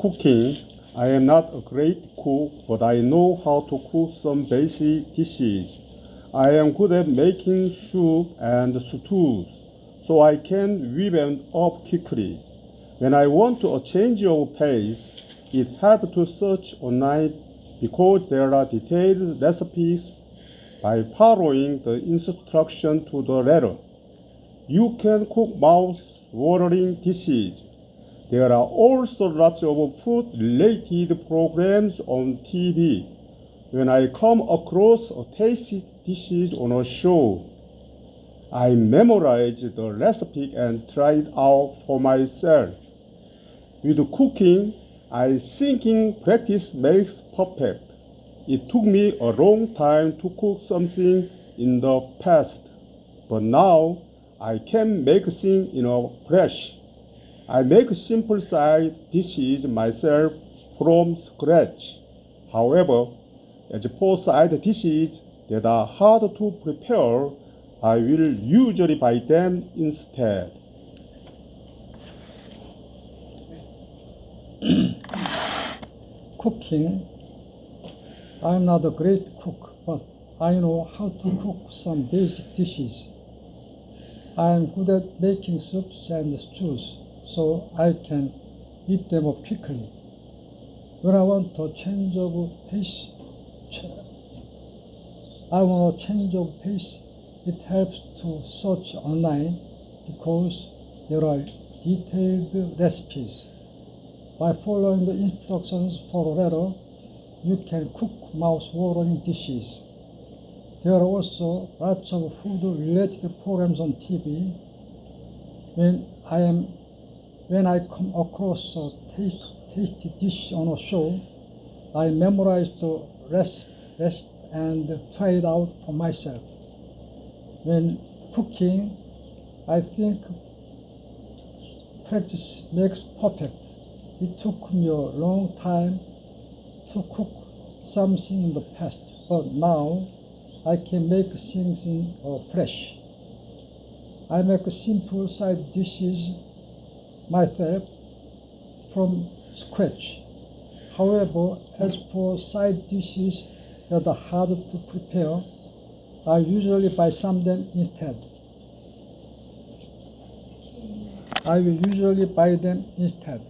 cooking. I am not a great cook, but I know how to cook some basic dishes. I am good at making soup and stews, so I can whip them up quickly. When I want a change of pace, it helps to search online because there are detailed recipes by following the instruction to the letter. You can cook mouth-watering dishes. There are also lots of food-related programs on TV. When I come across a tasty dish on a show, I memorize the recipe and try it out for myself. With cooking, I think practice makes perfect. It took me a long time to cook something in the past, but now I can make things in a flash. I make simple side dishes myself from scratch. However, as for side dishes that are hard to prepare, I will usually buy them instead. Cooking. I'm not a great cook, but I know how to cook some basic dishes. I am good at making soups and stews, so I can whip them up quickly. When I want a change of pace, it helps to search online because there are detailed recipes. By following the instructions for a letter, you can cook mouth-watering dishes. There are also lots of food-related programs on TV. When I come across a tasty dish on a show, I memorize the recipe and try it out for myself. When cooking, I think practice makes perfect. It took me a long time to cook something in the past, but now I can make things in a flash. I make simple side dishes myself from scratch. However, as for side dishes that are hard to prepare, I usually buy some them instead. I will usually buy them instead.